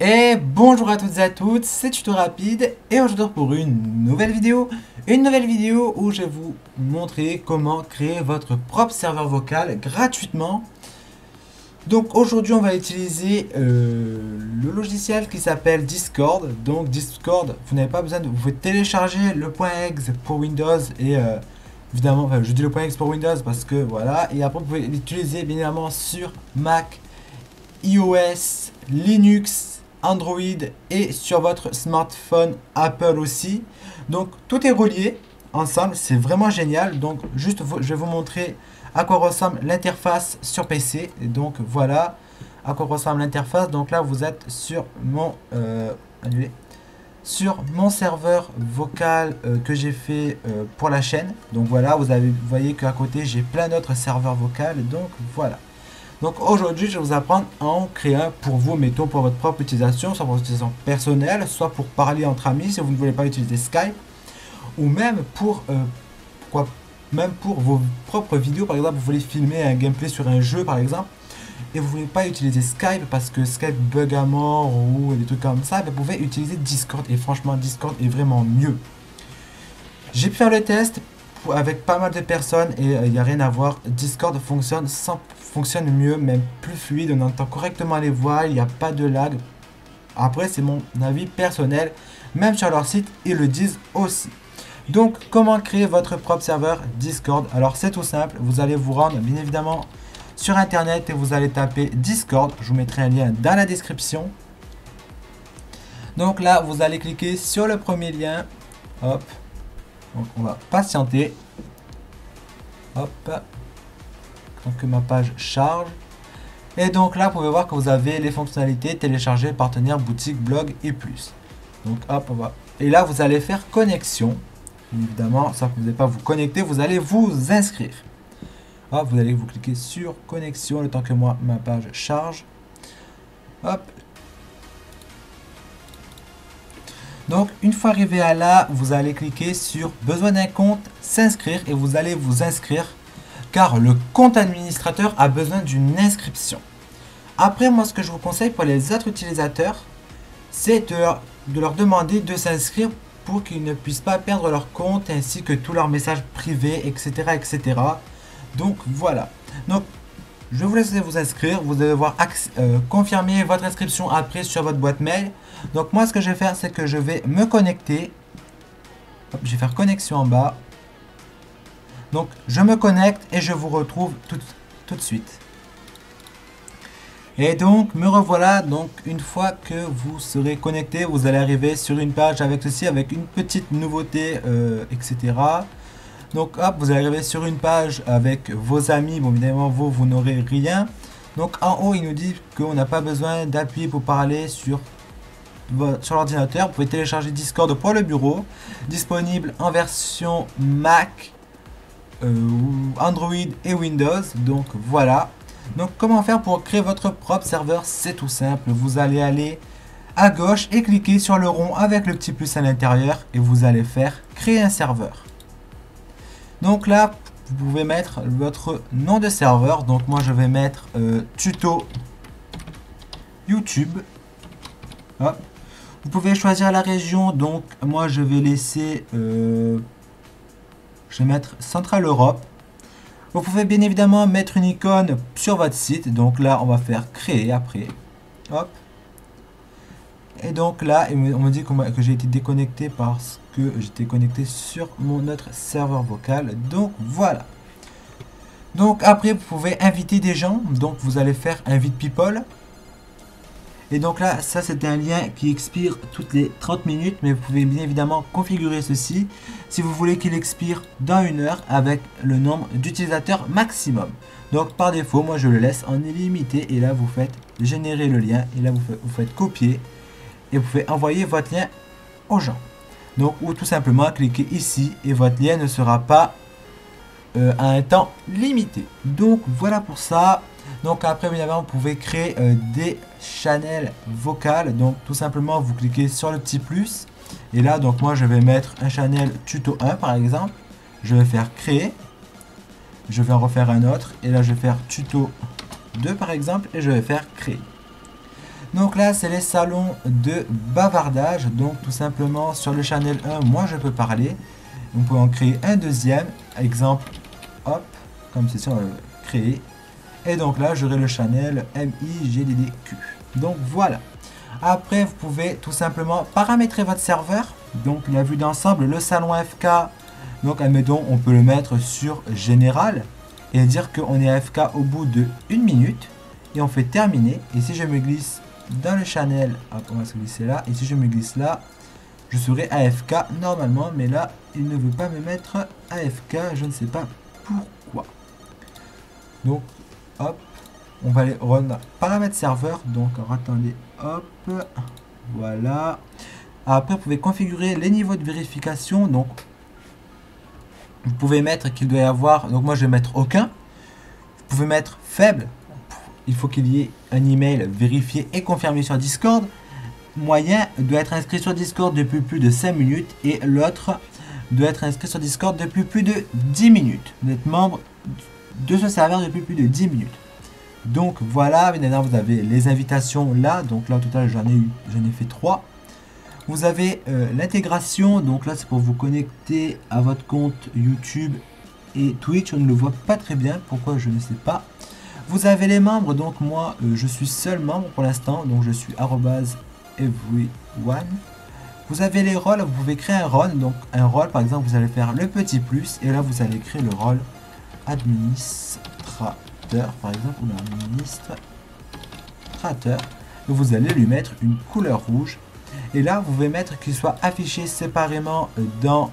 Et bonjour à toutes et à tous, c'est Tuto Rapide et aujourd'hui pour une nouvelle vidéo où je vais vous montrer comment créer votre propre serveur vocal gratuitement. Donc aujourd'hui on va utiliser le logiciel qui s'appelle Discord. Donc Discord, vous n'avez pas besoin de... Vous pouvez télécharger le .exe pour Windows et évidemment, enfin, je dis le .exe pour Windows parce que voilà. Et après vous pouvez l'utiliser bien évidemment sur Mac, iOS, Linux, Android et sur votre smartphone Apple aussi. Donc tout est relié ensemble, c'est vraiment génial. Donc juste je vais vous montrer à quoi ressemble l'interface sur PC. Et donc voilà à quoi ressemble l'interface. Donc là vous êtes sur mon serveur vocal que j'ai fait pour la chaîne. Donc voilà, vous voyez qu'à côté j'ai plein d'autres serveurs vocaux. Donc voilà. Donc aujourd'hui, je vais vous apprendre à en créer un pour vous, mettons pour votre propre utilisation, soit pour votre utilisation personnelle, soit pour parler entre amis si vous ne voulez pas utiliser Skype, ou même pour vos propres vidéos. Par exemple, vous voulez filmer un gameplay sur un jeu par exemple, et vous ne voulez pas utiliser Skype parce que Skype bug à mort ou des trucs comme ça, vous pouvez utiliser Discord, et franchement Discord est vraiment mieux. J'ai pu faire le test avec pas mal de personnes et il n'y a rien à voir. Discord fonctionne mieux, même plus fluide, on entend correctement les voix, il n'y a pas de lag. Après c'est mon avis personnel, même sur leur site ils le disent aussi. Donc comment créer votre propre serveur Discord? Alors c'est tout simple, vous allez vous rendre bien évidemment sur internet et vous allez taper Discord, je vous mettrai un lien dans la description. Donc là vous allez cliquer sur le premier lien, hop. Donc on va patienter. Hop. Donc que ma page charge. Et donc là vous pouvez voir que vous avez les fonctionnalités télécharger, partenaire, boutique, blog et plus. Donc hop, on va. Et là vous allez faire connexion. Évidemment, ça vous n'allez pas vous connecter, vous allez vous inscrire. Hop, vous allez vous cliquer sur connexion le temps que moi ma page charge. Hop. Donc une fois arrivé à là, vous allez cliquer sur besoin d'un compte, s'inscrire, et vous allez vous inscrire car le compte administrateur a besoin d'une inscription. Après, moi ce que je vous conseille pour les autres utilisateurs, c'est de leur demander de s'inscrire pour qu'ils ne puissent pas perdre leur compte ainsi que tous leurs messages privés, etc. etc. Donc voilà. Donc je vais vous laisser vous inscrire, vous allez devoir confirmer votre inscription après sur votre boîte mail. Donc moi ce que je vais faire, c'est que je vais me connecter. Hop, je vais faire connexion en bas. Donc je me connecte et je vous retrouve tout de suite. Et donc me revoilà. Donc une fois que vous serez connecté, vous allez arriver sur une page avec ceci, avec une petite nouveauté, etc. Donc hop, vous allez arriver sur une page avec vos amis. Bon évidemment vous n'aurez rien. Donc en haut il nous dit qu'on n'a pas besoin d'appuyer pour parler sur l'ordinateur. Vous pouvez télécharger Discord pour le bureau, disponible en version Mac, Android et Windows. Donc voilà. Donc comment faire pour créer votre propre serveur? C'est tout simple, vous allez aller à gauche et cliquer sur le rond avec le petit plus à l'intérieur et vous allez faire créer un serveur. Donc là vous pouvez mettre votre nom de serveur. Donc moi je vais mettre tuto YouTube. Hop. Vous pouvez choisir la région, donc moi je vais laisser, je vais mettre Centrale Europe. Vous pouvez bien évidemment mettre une icône sur votre site, donc là on va faire créer après. Hop. Et donc là on me dit que j'ai été déconnecté parce que j'étais connecté sur mon autre serveur vocal, donc voilà. Donc après vous pouvez inviter des gens, donc vous allez faire invite people. Et donc là, ça c'est un lien qui expire toutes les 30 minutes, mais vous pouvez bien évidemment configurer ceci si vous voulez qu'il expire dans 1 heure avec le nombre d'utilisateurs maximum. Donc par défaut, moi je le laisse en illimité et là vous faites générer le lien et là vous faites copier et vous pouvez envoyer votre lien aux gens. Donc ou tout simplement cliquez ici et votre lien ne sera pas à un temps limité. Donc voilà pour ça. Donc après bien évidemment vous pouvez créer des channels vocales. Donc tout simplement vous cliquez sur le petit plus et là donc moi je vais mettre un channel tuto 1 par exemple. Je vais faire créer je vais en refaire un autre. Et là, je vais faire tuto 2 par exemple. Et je vais faire créer. Donc là, c'est les salons de bavardage. Donc tout simplement, sur le channel 1, moi je peux parler. On peut en créer un deuxième. Exemple, hop, comme ceci, on va créer. Et donc là, j'aurai le channel MIGDDQ. Donc voilà. Après, vous pouvez tout simplement paramétrer votre serveur. Donc la vue d'ensemble, le salon FK. Donc admettons, on peut le mettre sur général. Et dire qu'on est AFK au bout de 1 minute. Et on fait terminer. Et si je me glisse dans le channel, hop, on va se glisser là. Et si je me glisse là, je serai AFK normalement. Mais là, il ne veut pas me mettre AFK. Je ne sais pas pourquoi. Donc, hop. On va aller run paramètres serveur. Donc, alors, attendez. Hop. Voilà. Après, vous pouvez configurer les niveaux de vérification. Donc, vous pouvez mettre qu'il doit y avoir. Donc, moi, je vais mettre aucun. Vous pouvez mettre faible. Il faut qu'il y ait un email vérifié et confirmé sur Discord. Moyen doit être inscrit sur Discord depuis plus de 5 minutes. Et l'autre doit être inscrit sur Discord depuis plus de 10 minutes. Vous êtes membre de ce serveur depuis plus de 10 minutes. Donc voilà, maintenant vous avez les invitations là. Donc là au total j'en ai fait 3. Vous avez l'intégration. Donc là c'est pour vous connecter à votre compte YouTube et Twitch. On ne le voit pas très bien. Pourquoi je ne sais pas. Vous avez les membres. Donc moi je suis seul membre pour l'instant. Donc je suis @everyone. Vous avez les rôles. Vous pouvez créer un rôle. Donc un rôle par exemple vous allez faire le petit plus. Et là vous allez créer le rôle administrateur par exemple, ou l'administrateur, et vous allez lui mettre une couleur rouge. Et là vous pouvez mettre qu'il soit affiché séparément dans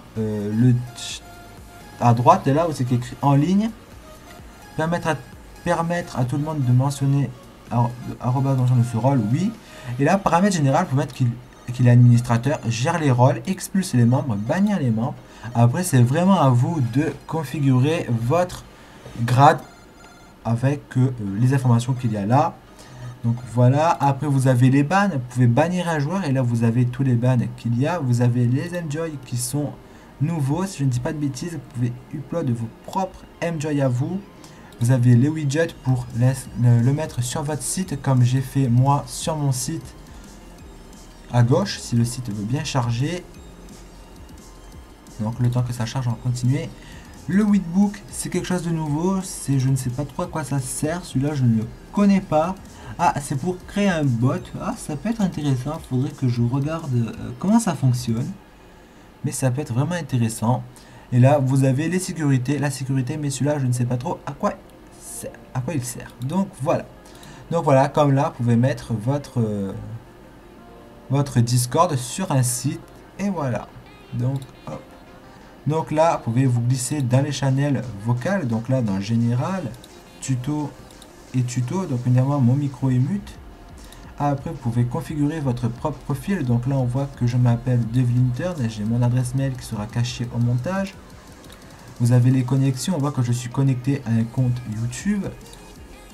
à droite, et là où c'est écrit en ligne, permettre à tout le monde de mentionner arrobas de ce rôle, oui. Et là paramètre général, pour mettre qu'il est administrateur, gère les rôles, expulse les membres, bannir les membres. Après c'est vraiment à vous de configurer votre grade avec les informations qu'il y a là. Donc voilà, après vous avez les bans, vous pouvez bannir un joueur et là vous avez tous les bans qu'il y a. Vous avez les Mjoy qui sont nouveaux, si je ne dis pas de bêtises. Vous pouvez upload vos propres Mjoy à vous. Vous avez les widgets pour le mettre sur votre site, comme j'ai fait moi sur mon site à gauche, si le site veut bien charger. Donc le temps que ça charge, on va continuer. Le Weedbook, c'est quelque chose de nouveau. Je ne sais pas trop à quoi ça sert. Celui-là, je ne le connais pas. Ah, c'est pour créer un bot. Ah, ça peut être intéressant. Il faudrait que je regarde comment ça fonctionne. Mais ça peut être vraiment intéressant. Et là, vous avez les sécurités. La sécurité, mais celui-là, je ne sais pas trop à quoi il sert. Donc, voilà. Donc, voilà, comme là, vous pouvez mettre votre Discord sur un site. Et voilà. Donc, hop. Donc là, vous pouvez vous glisser dans les channels vocales. Donc là, dans Général, Tuto et Tuto. Donc évidemment, mon micro est mute. Après, vous pouvez configurer votre propre profil. Donc là, on voit que je m'appelle Devlinturn et j'ai mon adresse mail qui sera cachée au montage. Vous avez les connexions. On voit que je suis connecté à un compte YouTube.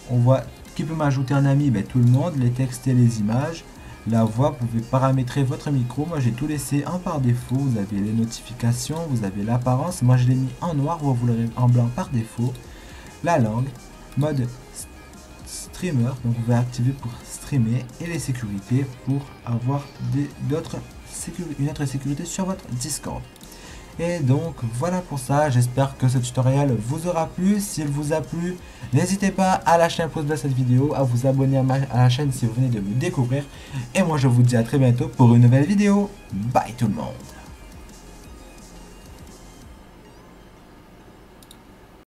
On voit qui peut m'ajouter un ami. Ben, tout le monde. Les textes et les images. La voix, vous pouvez paramétrer votre micro. Moi, j'ai tout laissé en par défaut. Vous avez les notifications, vous avez l'apparence. Moi, je l'ai mis en noir, vous l'aurez en blanc par défaut. La langue, mode streamer, donc vous pouvez activer pour streamer. Et les sécurités pour avoir une autre sécurité sur votre Discord. Et donc voilà pour ça, j'espère que ce tutoriel vous aura plu. S'il vous a plu, n'hésitez pas à lâcher un pouce bleu à cette vidéo, à vous abonner à la chaîne si vous venez de me découvrir. Et moi je vous dis à très bientôt pour une nouvelle vidéo. Bye tout le monde.